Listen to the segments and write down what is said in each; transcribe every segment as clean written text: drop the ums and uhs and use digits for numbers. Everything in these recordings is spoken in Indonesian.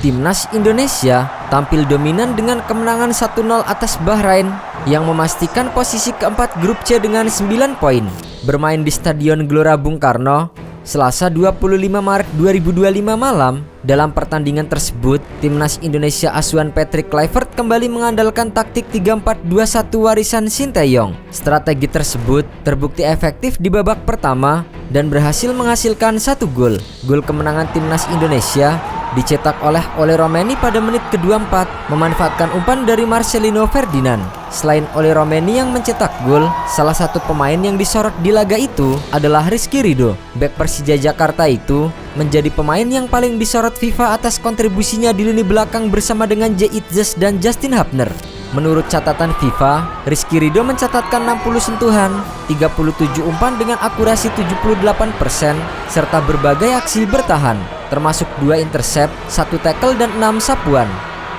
Timnas Indonesia tampil dominan dengan kemenangan 1-0 atas Bahrain yang memastikan posisi keempat grup C dengan 9 poin. Bermain di Stadion Gelora Bung Karno, Selasa 25 Maret 2025 malam. Dalam pertandingan tersebut, Timnas Indonesia asuhan Patrick Kluivert kembali mengandalkan taktik 3-4-2-1 warisan Sinteyong. Strategi tersebut terbukti efektif di babak pertama dan berhasil menghasilkan 1 gol. Gol kemenangan Timnas Indonesia dicetak oleh Ole Romeni pada menit ke-24 memanfaatkan umpan dari Marcelino Ferdinand. Selain Ole Romeni yang mencetak gol, salah satu pemain yang disorot di laga itu adalah Rizky Ridho. Bek Persija Jakarta itu menjadi pemain yang paling disorot FIFA atas kontribusinya di lini belakang bersama dengan J. Itzes dan Justin Hapner. Menurut catatan FIFA, Rizky Ridho mencatatkan 60 sentuhan, 37 umpan dengan akurasi 78%, serta berbagai aksi bertahan, termasuk 2 intercept, 1 tackle dan 6 sapuan.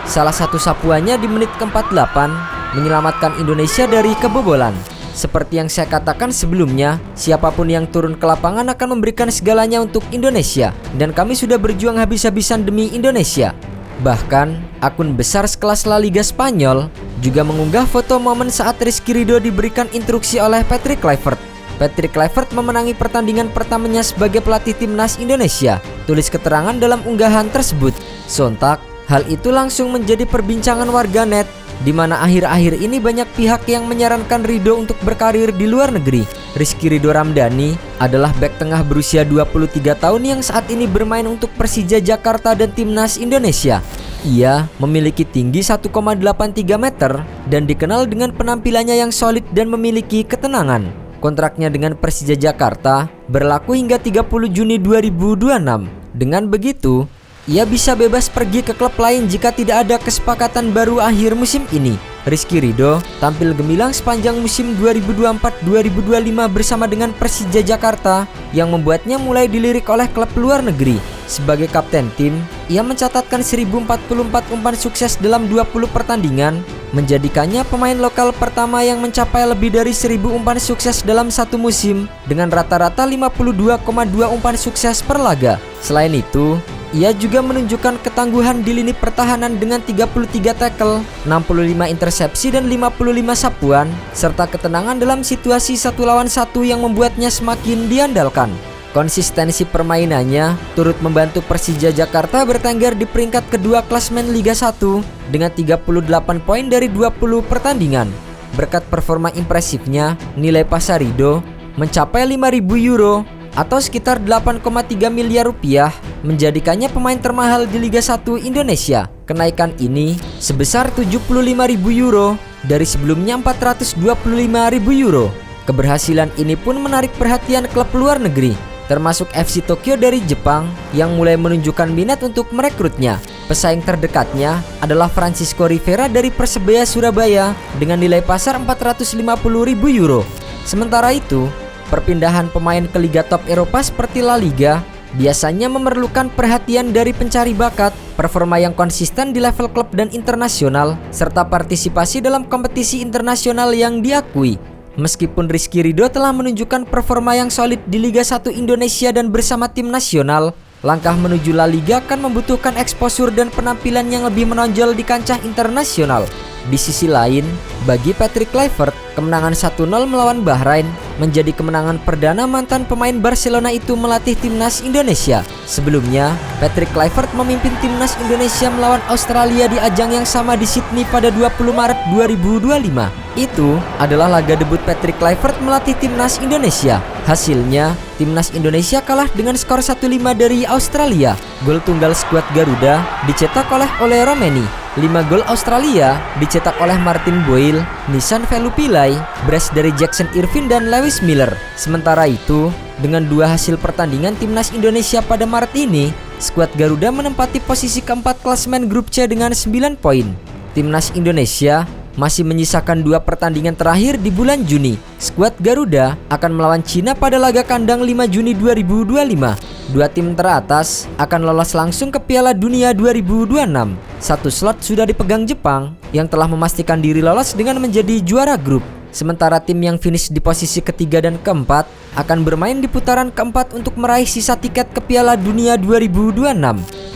Salah satu sapuannya di menit ke-48 menyelamatkan Indonesia dari kebobolan. Seperti yang saya katakan sebelumnya, siapapun yang turun ke lapangan akan memberikan segalanya untuk Indonesia, dan kami sudah berjuang habis-habisan demi Indonesia. Bahkan, akun besar sekelas La Liga Spanyol juga mengunggah foto momen saat Rizky Ridho diberikan instruksi oleh Patrick Kluivert. Patrick Kluivert memenangi pertandingan pertamanya sebagai pelatih Timnas Indonesia, tulis keterangan dalam unggahan tersebut. Sontak, hal itu langsung menjadi perbincangan warganet, di mana akhir-akhir ini banyak pihak yang menyarankan Ridho untuk berkarir di luar negeri. Rizky Ridho Ramdhani adalah bek tengah berusia 23 tahun yang saat ini bermain untuk Persija Jakarta dan Timnas Indonesia. Ia memiliki tinggi 1,83 meter dan dikenal dengan penampilannya yang solid dan memiliki ketenangan. Kontraknya dengan Persija Jakarta berlaku hingga 30 Juni 2026. Dengan begitu, ia bisa bebas pergi ke klub lain jika tidak ada kesepakatan baru akhir musim ini. Rizky Ridho tampil gemilang sepanjang musim 2024-2025 bersama dengan Persija Jakarta yang membuatnya mulai dilirik oleh klub luar negeri. Sebagai kapten tim, ia mencatatkan 1044 umpan sukses dalam 20 pertandingan, menjadikannya pemain lokal pertama yang mencapai lebih dari 1000 umpan sukses dalam satu musim dengan rata-rata 52,2 umpan sukses per laga. Selain itu, ia juga menunjukkan ketangguhan di lini pertahanan dengan 33 tackle, 65 intersepsi dan 55 sapuan, serta ketenangan dalam situasi 1 lawan 1 yang membuatnya semakin diandalkan. Konsistensi permainannya turut membantu Persija Jakarta bertengger di peringkat kedua klasemen Liga 1 dengan 38 poin dari 20 pertandingan. Berkat performa impresifnya, nilai pasar Ridho mencapai 5.000 euro atau sekitar 8,3 miliar rupiah, menjadikannya pemain termahal di Liga 1 Indonesia. Kenaikan ini sebesar 75.000 euro dari sebelumnya 425.000 euro. Keberhasilan ini pun menarik perhatian klub luar negeri, termasuk FC Tokyo dari Jepang yang mulai menunjukkan minat untuk merekrutnya. Pesaing terdekatnya adalah Francisco Rivera dari Persebaya Surabaya dengan nilai pasar 450.000 euro. Sementara itu, perpindahan pemain ke liga top Eropa seperti La Liga biasanya memerlukan perhatian dari pencari bakat, performa yang konsisten di level klub dan internasional, serta partisipasi dalam kompetisi internasional yang diakui. Meskipun Rizky Ridho telah menunjukkan performa yang solid di Liga 1 Indonesia dan bersama tim nasional, langkah menuju La Liga akan membutuhkan eksposur dan penampilan yang lebih menonjol di kancah internasional. Di sisi lain, bagi Patrick Kluivert, kemenangan 1-0 melawan Bahrain menjadi kemenangan perdana mantan pemain Barcelona itu melatih Timnas Indonesia. Sebelumnya, Patrick Kluivert memimpin Timnas Indonesia melawan Australia di ajang yang sama di Sydney pada 20 Maret 2025. Itu adalah laga debut Patrick Kluivert melatih Timnas Indonesia. Hasilnya, Timnas Indonesia kalah dengan skor 1-5 dari Australia. Gol tunggal skuad Garuda dicetak oleh Ole Romeni. 5 gol Australia dicetak oleh Martin Boyle, Nissan Velupillai, brace dari Jackson Irvine dan Lewis Miller. Sementara itu, dengan 2 hasil pertandingan Timnas Indonesia pada Maret ini, skuad Garuda menempati posisi keempat klasemen grup C dengan 9 poin. Timnas Indonesia masih menyisakan 2 pertandingan terakhir di bulan Juni. Skuad Garuda akan melawan Cina pada laga kandang 5 Juni 2025. 2 tim teratas akan lolos langsung ke Piala Dunia 2026. 1 slot sudah dipegang Jepang yang telah memastikan diri lolos dengan menjadi juara grup. Sementara tim yang finish di posisi ketiga dan keempat akan bermain di putaran keempat untuk meraih sisa tiket ke Piala Dunia 2026.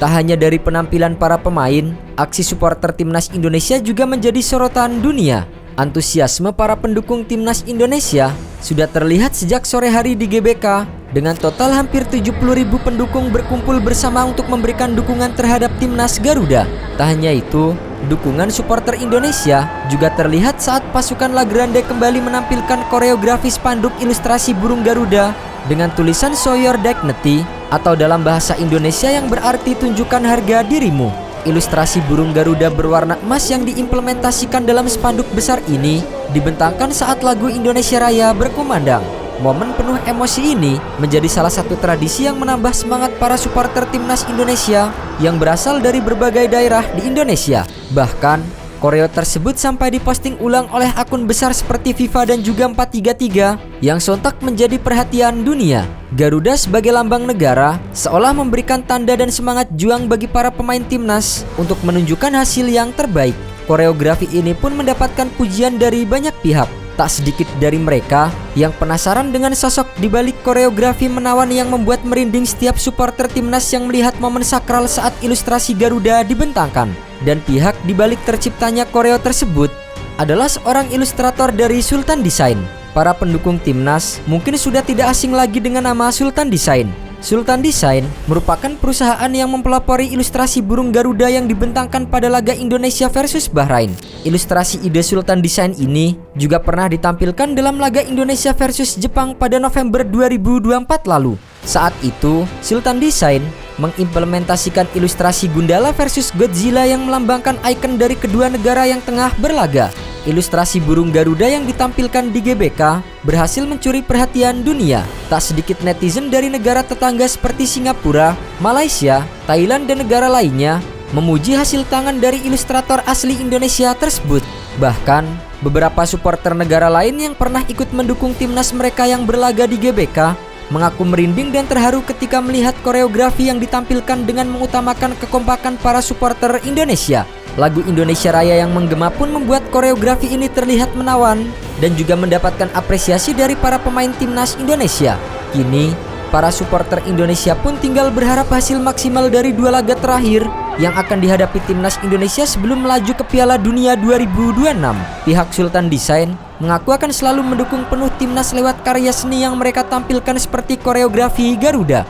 Tak hanya dari penampilan para pemain, aksi supporter timnas Indonesia juga menjadi sorotan dunia. Antusiasme para pendukung timnas Indonesia sudah terlihat sejak sore hari di GBK dengan total hampir 70.000 pendukung berkumpul bersama untuk memberikan dukungan terhadap timnas Garuda. Tak hanya itu, dukungan supporter Indonesia juga terlihat saat pasukan La Grande kembali menampilkan koreografi spanduk ilustrasi burung Garuda dengan tulisan Show Your Dignity atau dalam bahasa Indonesia yang berarti tunjukkan harga dirimu. Ilustrasi burung Garuda berwarna emas yang diimplementasikan dalam spanduk besar ini dibentangkan saat lagu Indonesia Raya berkumandang. Momen penuh emosi ini menjadi salah satu tradisi yang menambah semangat para supporter timnas Indonesia yang berasal dari berbagai daerah di Indonesia. Bahkan, koreo tersebut sampai diposting ulang oleh akun besar seperti FIFA dan juga 433 yang sontak menjadi perhatian dunia. Garuda sebagai lambang negara seolah memberikan tanda dan semangat juang bagi para pemain timnas untuk menunjukkan hasil yang terbaik. Koreografi ini pun mendapatkan pujian dari banyak pihak. Tak sedikit dari mereka yang penasaran dengan sosok di balik koreografi menawan yang membuat merinding setiap supporter timnas yang melihat momen sakral saat ilustrasi Garuda dibentangkan. Dan pihak di balik terciptanya koreo tersebut adalah seorang ilustrator dari Sultan Design. Para pendukung timnas mungkin sudah tidak asing lagi dengan nama Sultan Design. Sultan Design merupakan perusahaan yang mempelopori ilustrasi burung Garuda yang dibentangkan pada laga Indonesia versus Bahrain. Ilustrasi ide Sultan Design ini juga pernah ditampilkan dalam laga Indonesia versus Jepang pada November 2024 lalu. Saat itu, Sultan Design mengimplementasikan ilustrasi Gundala versus Godzilla yang melambangkan ikon dari kedua negara yang tengah berlaga. Ilustrasi burung Garuda yang ditampilkan di GBK berhasil mencuri perhatian dunia. Tak sedikit netizen dari negara tetangga seperti Singapura, Malaysia, Thailand dan negara lainnya memuji hasil tangan dari ilustrator asli Indonesia tersebut. Bahkan, beberapa supporter negara lain yang pernah ikut mendukung timnas mereka yang berlaga di GBK mengaku merinding dan terharu ketika melihat koreografi yang ditampilkan dengan mengutamakan kekompakan para supporter Indonesia. Lagu Indonesia Raya yang menggema pun membuat koreografi ini terlihat menawan dan juga mendapatkan apresiasi dari para pemain timnas Indonesia. Kini, para supporter Indonesia pun tinggal berharap hasil maksimal dari dua laga terakhir yang akan dihadapi timnas Indonesia sebelum melaju ke Piala Dunia 2026. Pihak Sultan Design mengaku akan selalu mendukung penuh timnas lewat karya seni yang mereka tampilkan seperti koreografi Garuda.